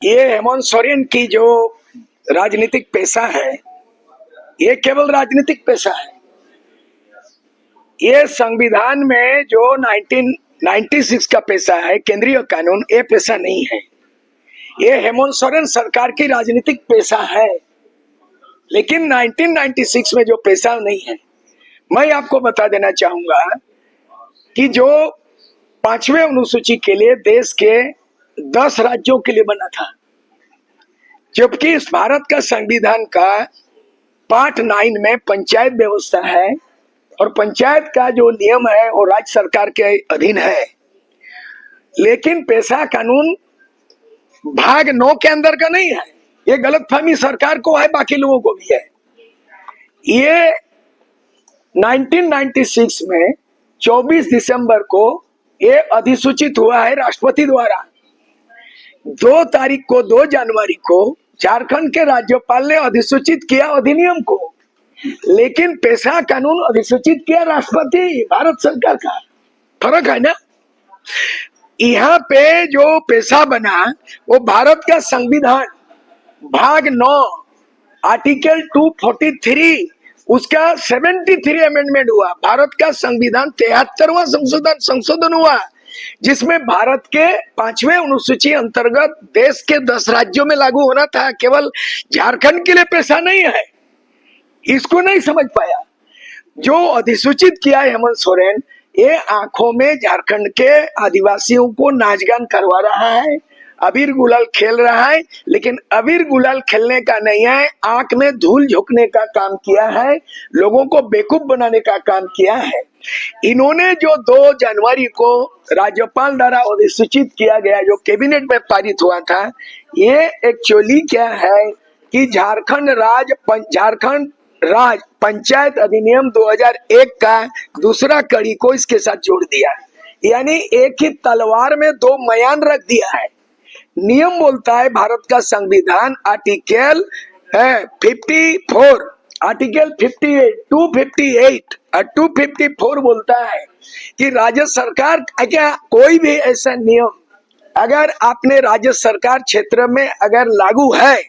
ये हेमंत सोरेन की जो राजनीतिक पेशा है, ये केवल राजनीतिक पेशा है। ये संविधान में जो 1996 का पेशा है, केंद्रीय कानून, ये पेशा नहीं है। ये हेमंत सोरेन सरकार की राजनीतिक पेशा है, लेकिन 1996 में जो पेशा नहीं है। मैं आपको बता देना चाहूंगा कि जो 5वें अनुसूची के लिए देश के 10 राज्यों के लिए बना था, जबकि इस भारत का संविधान का पार्ट 9 में पंचायत व्यवस्था है और पंचायत का जो नियम है वो राज्य सरकार के अधीन है। लेकिन पेशा कानून भाग 9 के अंदर का नहीं है। ये गलतफहमी सरकार को है, बाकी लोगों को भी है। ये 1996 में 24 दिसंबर को ये अधिसूचित हुआ है राष्ट्रपति द्वारा। 2 जनवरी को झारखंड के राज्यपाल ने अधिसूचित किया अधिनियम को, लेकिन पेशा कानून अधिसूचित किया राष्ट्रपति, भारत सरकार का। फर्क है ना। यहाँ पे जो पेशा बना वो भारत का संविधान भाग 9 आर्टिकल 243 उसका 73 अमेंडमेंट हुआ। भारत का संविधान 73वां संशोधन हुआ, जिसमें भारत के 5वें अनुसूची अंतर्गत देश के 10 राज्यों में लागू होना था। केवल झारखंड के लिए पेशा नहीं है, इसको नहीं समझ पाया। जो अधिसूचित किया है हेमंत सोरेन, ये आंखों में झारखंड के आदिवासियों को नाच गान करवा रहा है, अबीर गुलाल खेल रहा है। लेकिन अबीर गुलाल खेलने का नहीं है, आंख में धूल झोंकने का काम किया है, लोगों को बेवकूफ बनाने का काम किया है। इन्होंने जो 2 जनवरी को राज्यपाल द्वारा अधिसूचित किया गया, जो कैबिनेट में पारित हुआ था, ये एक्चुअली क्या है कि झारखंड राज्य पंचायत अधिनियम 2001 का दूसरा कड़ी को इसके साथ जोड़ दिया। यानी एक ही तलवार में 2 मयान रख दिया है। नियम बोलता है भारत का संविधान आर्टिकल 54, आर्टिकल 58, 258 और 254 बोलता है कि राज्य सरकार, क्या कोई भी ऐसा नियम अगर आपने राज्य सरकार क्षेत्र में अगर लागू है,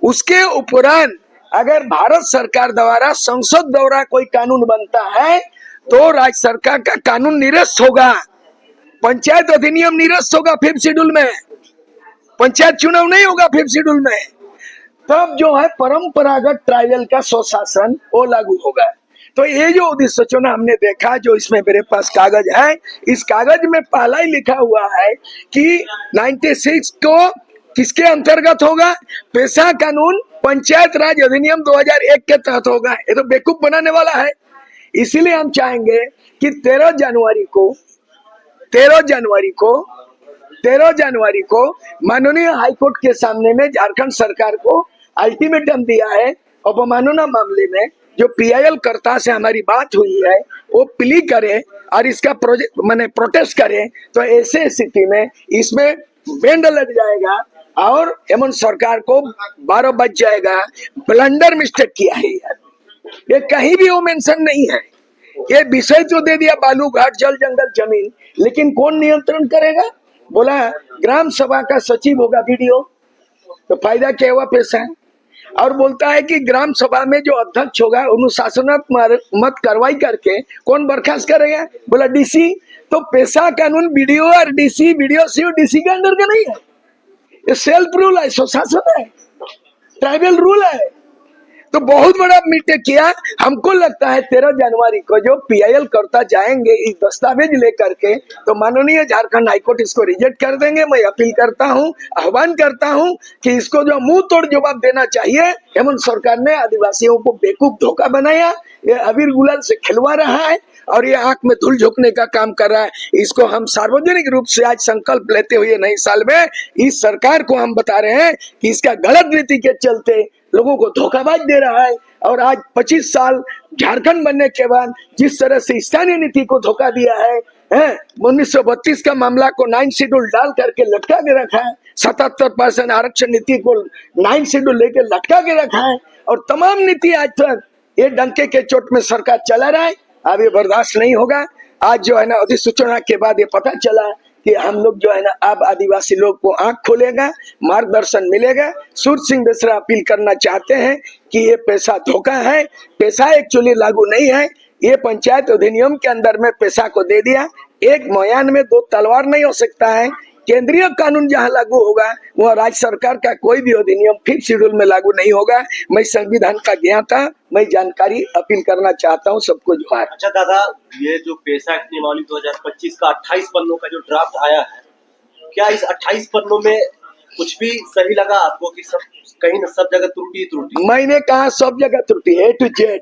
उसके उपरांत अगर भारत सरकार द्वारा संसद द्वारा कोई कानून बनता है तो राज्य सरकार का कानून निरस्त होगा। पंचायत अधिनियम निरस्त होगा 5th शेड्यूल में, पंचायत चुनाव नहीं होगा 5th शेड्यूल में। तब जो है परंपरागत ट्राइबल का स्वशासन वो लागू होगा। तो ये जो अधिसूचना हमने देखा, जो इसमें मेरे पास कागज है, इस कागज में पहला ही लिखा हुआ है कि 96 को किसके अंतर्गत होगा, पेशा कानून पंचायत राज अधिनियम 2001 के तहत होगा। ये तो बेवकूफ बनाने वाला है। इसीलिए हम चाहेंगे कि 13 जनवरी को माननीय हाईकोर्ट के सामने में झारखंड सरकार को अल्टीमेटम दिया है। अवमानना मामले में जो PIL कर्ता से हमारी बात हुई है, वो प्ली करे और इसका प्रोटेस्ट करे, तो ऐसे स्थिति में इसमें बेंड लग जाएगा और हेमंत सरकार को 12 बज जाएगा। ब्लंडर मिस्टेक किया है यार, ये कहीं भी वो मेंशन नहीं है। ये विषय तो दे दिया बालू घाट जल जंगल जमीन, लेकिन कौन नियंत्रण करेगा? बोला ग्राम सभा का सचिव होगा वीडियो, तो फायदा क्या हुआ पेशा। और बोलता है कि ग्राम सभा में जो अध्यक्ष होगा अनुशासनात्मक कार्रवाई करके कौन बर्खास्त करेगा? बोला DC। तो पेशा कानून वीडियो और DC, वीडियो सी और DC के अंदर का नहीं है। ये सेल्फ रूल है, स्वशासन है, ट्राइबल रूल है। तो बहुत बड़ा मिस्टेक किया। हमको लगता है 13 जनवरी को जो PIL करता जाएंगे इस दस्तावेज लेकर के, तो माननीय झारखंड हाईकोर्ट इसको रिजेक्ट कर देंगे। मैं अपील करता हूं, आह्वान करता हूं कि इसको जो मुंह तोड़ जवाब देना चाहिए। हेमंत सरकार ने आदिवासियों को बेवकूफ धोखा बनाया, ये अबीर गुलाल से खिलवा रहा है और ये आंख में धूल झोंकने का काम कर रहा है। इसको हम सार्वजनिक रूप से आज संकल्प लेते हुए नए साल में इस सरकार को हम बता रहे हैं कि इसका गलत नीति के चलते लोगों को धोखाबाज दे रहा है। और आज 25 साल झारखंड बनने के बाद जिस तरह से स्थानीय नीति को धोखा दिया है, 1932 का मामला को 9 शेड्यूल डाल करके लटका के रखा है, 77% आरक्षण नीति को 9 शेड्यूल लेके लटका के रखा है, और तमाम नीति आज तक ये डंके के चोट में सरकार चला रहा है। अब ये बर्दाश्त नहीं होगा। आज जो है ना अधिसूचना के बाद ये पता चला कि हम लोग जो है ना अब आदिवासी लोग को आंख खोलेगा, मार्गदर्शन मिलेगा। सूर्य सिंह बेसरा अपील करना चाहते हैं कि ये पैसा धोखा है, पैसा एक्चुअली लागू नहीं है। ये पंचायत अधिनियम के अंदर में पैसा को दे दिया। एक मोयान में दो तलवार नहीं हो सकता है। केंद्रीय कानून जहां लागू होगा वह राज्य सरकार का कोई भी अधिनियम 5th शेड्यूल में लागू नहीं होगा। मैं संविधान का ज्ञाता, मैं जानकारी अपील करना चाहता हूं सबको जोहार। अच्छा दादा, ये जो पेशा एक्ट नियमावली 2025 का 28 पन्नों का जो ड्राफ्ट आया है, क्या इस 28 पन्नों में कुछ भी सही लगा आपको कि सब कहीं न सब जगह त्रुटि? मैंने कहा सब जगह त्रुटि, A to Z।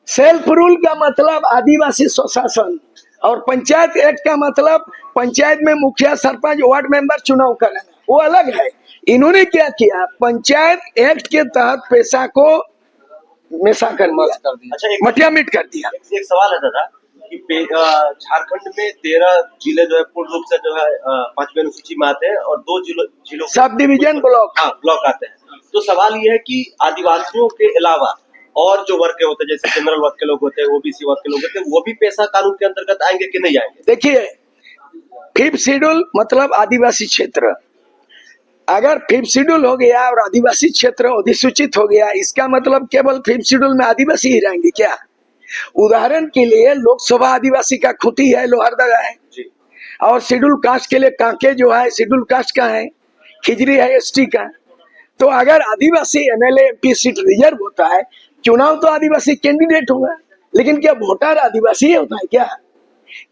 Self rule का मतलब आदिवासी स्वशासन और पंचायत एक्ट का मतलब पंचायत में मुखिया, सरपंच, वार्ड मेंबर चुनाव कराना, वो अलग है। इन्होंने क्या किया, पंचायत एक्ट के तहत पैसा को मिसा कर दिया, अच्छा, मटिया मिट कर दिया। एक सवाल है दादा कि झारखंड में 13 जिले जो है पूर्ण रूप से जो है 5वीं अनुसूची में आते हैं और 2 जिलों सब डिवीजन ब्लॉक, हाँ ब्लॉक आते हैं। तो सवाल ये है कि आदिवासियों के अलावा और जो वर्ग के होते हैं, जैसे जनरल वर्ग के लोग होते हैं, ओबीसी वर्ग के लोग होते हैं, वो भी पैसा कानून के अंतर्गत आएंगे कि नहीं आएंगे? देखिए 5th शेड्यूल मतलब आदिवासी क्षेत्र, अगर 5th शेड्यूल हो गया और आदिवासी क्षेत्र अधिसूचित हो गया, इसका मतलब केवल 5th शेड्यूल में आदिवासी ही रहेंगे क्या? उदाहरण के लिए लोकसभा आदिवासी का खूंटी है, लोहरदगा है जी। और शेड्यूल कास्ट के लिए कांके जो है शेड्यूल कास्ट का है, खिजरी है एसटी का। तो अगर आदिवासी एमएलए एमपी सीट रिजर्व होता है, चुनाव तो आदिवासी कैंडिडेट होगा, लेकिन क्या वोटर आदिवासी होता है क्या?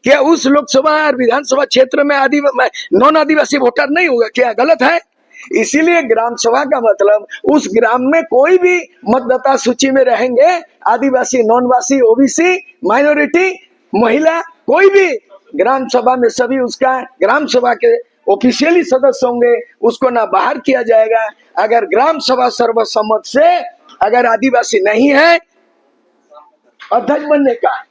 क्या उस लोकसभा और विधानसभा क्षेत्र में नॉन आदिवासी वोटर नहीं होगा क्या? गलत है। इसीलिए ग्राम सभा का मतलब उस ग्राम में कोई भी मतदाता सूची में रहेंगे, आदिवासी, नॉनवासी, ओबीसी, माइनॉरिटी, महिला, कोई भी ग्राम सभा में सभी उसका ग्राम सभा के ऑफिशियली सदस्य होंगे, उसको ना बाहर किया जाएगा। अगर ग्राम सभा सर्वसम्मत से अगर आदिवासी नहीं है अध्यक्ष बनने का,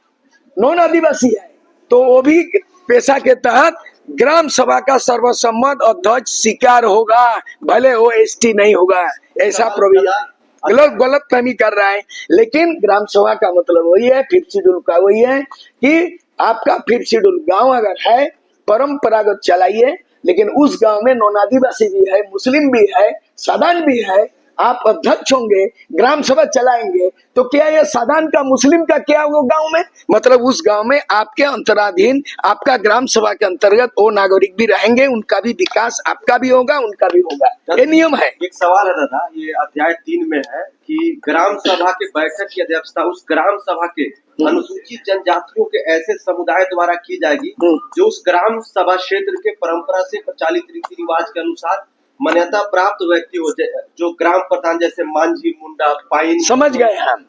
नॉन आदिवासी है, तो वो भी पेशा के तहत ग्राम सभा का सर्वसम्मत अध्यक्ष स्वीकार होगा, भले वो एसटी नहीं होगा। ऐसा प्रोविजन लोग गलत फहमी कर रहा है। लेकिन ग्राम सभा का मतलब वही है, 5th शेड्यूल का वही है कि आपका 5th शेड्यूल गांव अगर है परंपरागत चलाइए, लेकिन उस गांव में नॉन आदिवासी भी है, मुस्लिम भी है, साधारण भी है। आप अध्यक्ष होंगे, ग्राम सभा चलाएंगे, तो क्या ये साधारण का मुस्लिम का क्या होगा गांव में? मतलब उस गांव में आपके अंतराधीन आपका ग्राम सभा के अंतर्गत वो नागरिक भी रहेंगे, उनका भी विकास आपका भी होगा, उनका भी होगा। ये नियम है। एक सवाल है दादा, ये अध्याय 3 में है कि ग्राम सभा के बैठक की अध्यक्षता उस ग्राम सभा के अनुसूचित जनजातियों के ऐसे समुदाय द्वारा की जाएगी जो उस ग्राम सभा क्षेत्र के परंपरा से प्रचालित रीति रिवाज के अनुसार मान्यता प्राप्त व्यक्ति होते हैं, जो ग्राम प्रधान जैसे मांझी, मुंडा, पाइन। समझ गए हम,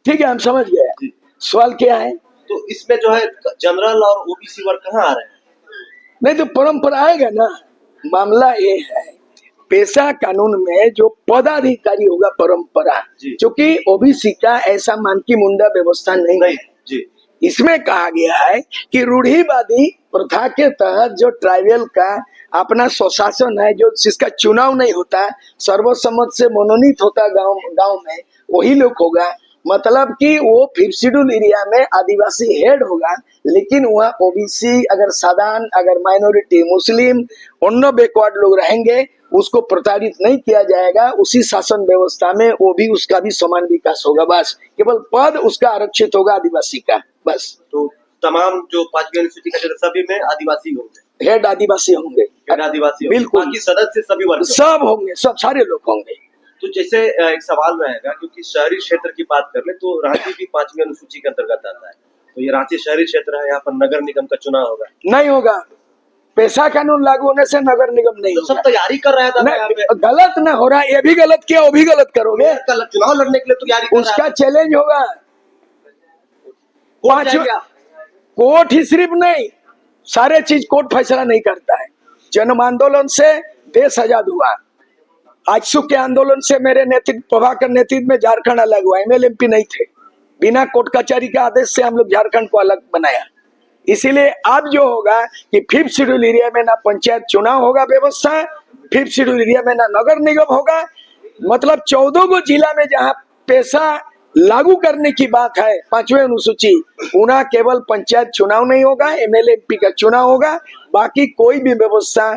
ठीक है, हम समझ गए। सवाल क्या है? तो इसमें जो है जनरल और ओबीसी वर्ग कहाँ आ रहे हैं? नहीं तो परंपरा आएगा ना। मामला ये है, पेशा कानून में जो पदाधिकारी होगा परंपरा, क्योंकि ओबीसी का ऐसा मानकी मुंडा व्यवस्था नहीं है जी। इसमें कहा गया है कि रूढ़िवादी प्रथा के तहत जो ट्राइबल का अपना स्वशासन है, जो जिसका चुनाव नहीं होता, सर्वसम्मत से मनोनीत होता गांव में, वही लोग होगा। मतलब कि वो 5th शेड्यूल एरिया में आदिवासी हेड होगा, लेकिन वहाँ ओबीसी, अगर साधारण, अगर माइनॉरिटी, मुस्लिम, अन्य बैकवर्ड लोग रहेंगे, उसको प्रताड़ित नहीं किया जाएगा। उसी शासन व्यवस्था में वो भी, उसका भी समान विकास होगा। बस केवल पद उसका आरक्षित होगा आदिवासी का, बस। तो तमाम जो 5वीं अनुसूची का सभी में आदिवासी होंगे, हेड आदिवासी होंगे, हेड आदिवासी, बिल्कुल। बाकी सदस्य सभी वर्ग सब होंगे, सब सारे लोग होंगे। तो जैसे एक सवाल रहेगा, क्योंकि शहरी क्षेत्र की बात कर ले तो रांची भी 5वीं अनुसूची के अंतर्गत आता है, तो ये रांची शहरी क्षेत्र है, यहाँ पर नगर निगम का चुनाव होगा? नहीं होगा। पेशा कानून लागू होने से नगर निगम नहीं तो सब तैयारी कर रहा था। गलत ना हो रहा, ये भी गलत किया, वो भी गलत करोगे। चुनाव लड़ने के लिए तैयारी कर रहा है, उसका चैलेंज होगा। कोर्ट ही सिर्फ नहीं, सारे चीज कोर्ट फैसला नहीं करता है। जन आंदोलन से देश आजाद हुआ, आजसू के आंदोलन से मेरे नेतृत्व, प्रभाकर नेतृत्व में झारखंड अलग हुआ। एमएलए एमपी नहीं थे, बिना कोर्ट कचहरी के आदेश से हम लोग झारखंड को अलग बनाया। इसीलिए अब जो होगा कि 5th शेड्यूल एरिया में ना पंचायत चुनाव होगा व्यवस्था, 5th शेड्यूल एरिया में ना नगर निगम होगा। मतलब 14 गो जिला में जहाँ पेशा लागू करने की बात है 5वें अनुसूची, पुनः केवल पंचायत चुनाव नहीं होगा, एमएलए एमपी का चुनाव होगा, बाकी कोई भी व्यवस्था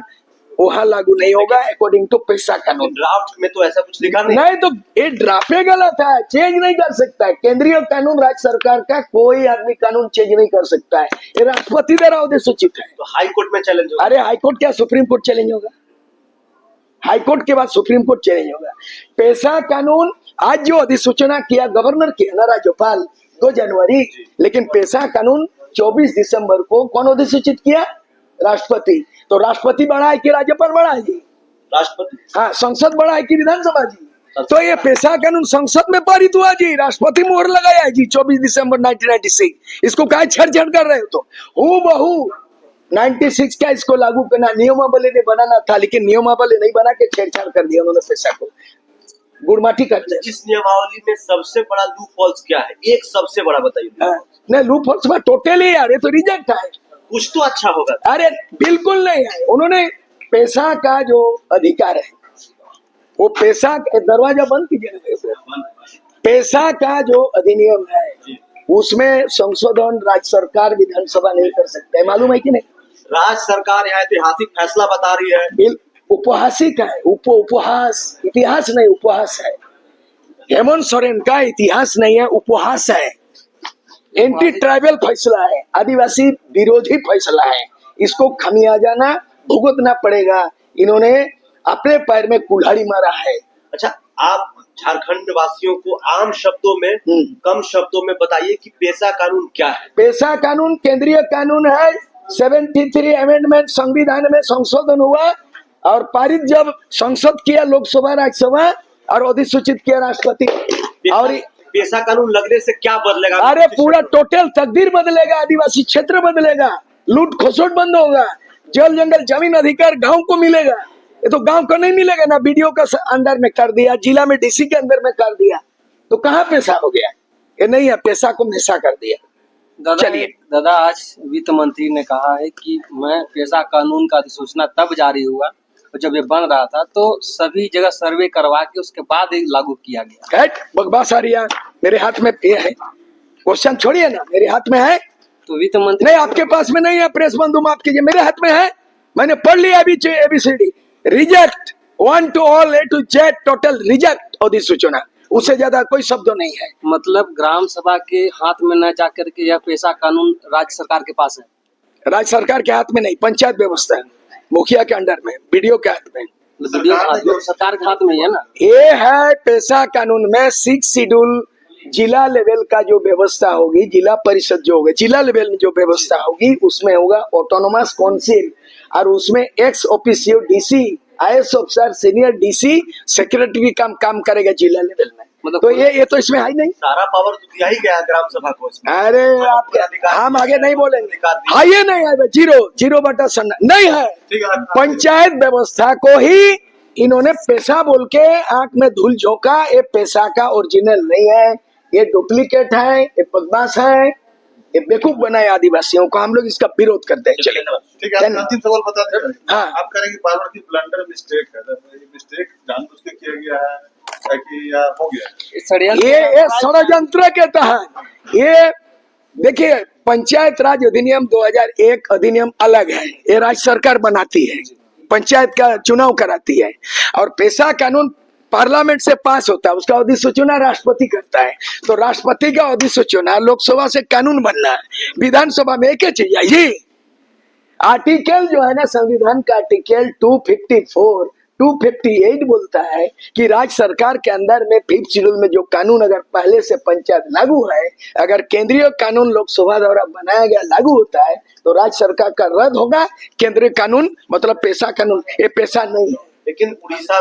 वहां लागू नहीं होगा अकॉर्डिंग टू पेशा कानून। ड्राफ्ट में तो ऐसा कुछ लिखा नहीं। नहीं तो ये ड्राफ्ट गलत है, चेंज नहीं कर सकता है केंद्रीय कानून, राज्य सरकार का कोई आदमी कानून चेंज नहीं कर सकता है, ये राष्ट्रपति द्वारा अधिसूचित है। तो हाई कोर्ट में चैलेंज होगा। अरे हाईकोर्ट क्या, सुप्रीम कोर्ट चैलेंज होगा, हाईकोर्ट के बाद सुप्रीम कोर्ट चैलेंज होगा। पेशा कानून आज जो अधिसूचना किया गवर्नर किया ना राज्यपाल 2 जनवरी, लेकिन पेशा कानून 24 दिसंबर को कौन अधिसूचित किया, राष्ट्रपति। तो राष्ट्रपति बढ़ाए कि राज्यपाल बढ़ाए जी, राष्ट्रपति। हाँ, संसद बढ़ाए कि विधानसभा जी। तो ये पेशा कानून संसद में पारित हुआ जी, राष्ट्रपति मोहर लगाया है जी 24 दिसंबर 1996। इसको क्या छेड़छाड़ कर रहे हो, तो हूबहू 96 का इसको लागू करना, नियमावली ने बनाना था, लेकिन नियमावली नहीं बना के छेड़छाड़ कर दिया उन्होंने, पेशा को गुड़माटी कर दिया। इस नियमावली में सबसे बड़ा लूप होल्स क्या है, एक सबसे बड़ा बताइए। नहीं, लूप होल्स में टोटली यार ये तो रिजेक्ट है। कुछ तो अच्छा होगा। अरे बिल्कुल नहीं है, उन्होंने पेशा का जो अधिकार है वो पेशा, दरवाजा बंद कीजिए, पेशा का जो अधिनियम है उसमें संशोधन राज्य सरकार विधानसभा नहीं कर सकता है, मालूम है कि नहीं। राज्य सरकार यहाँ ऐतिहासिक फैसला बता रही है। उपहासिक है, उपहास, इतिहास नहीं उपहास है। हेमंत सोरेन का इतिहास नहीं है, उपहास है, एंटी ट्राइबल फैसला है, आदिवासी विरोधी फैसला है, इसको खमियाजाना भुगतना पड़ेगा। इन्होंने अपने पैर में कुल्हाड़ी मारा है। अच्छा, आप झारखंड वासियों को आम शब्दों में, कम शब्दों में बताइए कि पेशा कानून क्या है। पेशा कानून केंद्रीय कानून है, 73 अमेंडमेंट संविधान में संशोधन हुआ और पारित जब संसद किया, लोकसभा राज्यसभा, और अधिसूचित किया राष्ट्रपति। और पेशा कानून लगने से क्या बदलेगा? अरे पूरा टोटल तकदीर बदलेगा, आदिवासी क्षेत्र बदलेगा, लूट खसोट बंद होगा, जल जंगल जमीन अधिकार गांव को मिलेगा। ये तो गांव को नहीं मिलेगा ना, बीडीओ का अंदर में कर दिया, जिला में डीसी के अंदर में कर दिया, तो कहाँ पेशा हो गया, ये नहीं है, पेशा को मेशा कर दिया। चलिए दादा, आज वित्त मंत्री ने कहा है कि मैं पेशा कानून का अधिसूचना तब जारी हुआ और जब ये बन रहा था तो सभी जगह सर्वे करवा के उसके बाद ही लागू किया गया। बकवास आ रही है, मेरे हाथ में ये है, क्वेश्चन छोड़िए ना, मेरे हाथ में है। तो वित्त मंत्री नहीं, आपके पास में नहीं है, प्रेस बंधु माफ कीजिए, मेरे हाथ में है, मैंने पढ़ लिया अभी ABCD, reject 1 to all A to Z, total reject अधिसूचना, उससे ज्यादा कोई शब्द नहीं है। मतलब ग्राम सभा के हाथ में न जाकर के यह पेशा कानून राज्य सरकार के पास है। राज्य सरकार के हाथ में नहीं, पंचायत व्यवस्था है, मुखिया के अंडर में, बीडीओ के हाथ में, सरकार के हाथ में है ना। ये है पेशा कानून में 6 शेड्यूल, जिला लेवल का जो व्यवस्था होगी, जिला परिषद जो होगी, जिला लेवल में जो व्यवस्था होगी उसमें होगा ऑटोनोमस काउंसिल, और उसमें ex officio DC, IAS officer, senior DC, secretary काम करेगा जिला लेवल में। मतलब तो ये तो इसमें है ही नहीं, सारा पावर तो दिया ही गया ग्राम सभा को। अरे आप हम आगे नहीं बोलेंगे, हाँ ये नहीं है, 0/7 नहीं है। पंचायत व्यवस्था को ही इन्होंने पेशा बोल के आंख में धूल झोंका, ये पेशा का ओरिजिनल नहीं है, ये डुप्लीकेट है, ये बकवास है, ये बेवकूफ बनाए आदिवासियों को, हम लोग इसका विरोध करते हैं। चलिए ठीक है, अंतिम सवाल बता दें। हाँ। आप करेंगे पावर की ब्लंडर मिस्टेक है, ये मिस्टेक जानबूझ के किया गया है कि या हो गया? ये षड्यंत्र के तहत, ये देखिए पंचायत राज अधिनियम 2001 अधिनियम अलग है, ये राज्य सरकार बनाती है, पंचायत का चुनाव कराती है, और पेशा कानून पार्लियामेंट से पास होता है, उसका अधिसूचना राष्ट्रपति करता है। तो राष्ट्रपति का अधिसूचना लोकसभा से कानून बनना है, विधानसभा में एक ही चीज है, ये आर्टिकल जो है ना, संविधान का आर्टिकल 254 258 बोलता है कि राज्य सरकार के अंदर में 5th शेड्यूल में जो कानून अगर पहले से पंचायत लागू है, अगर केंद्रीय कानून लोकसभा द्वारा बनाया गया लागू होता है तो राज्य सरकार का रद्द होगा, केंद्रीय कानून मतलब पेशा कानून, ये पेशा नहीं है। लेकिन उड़ीसा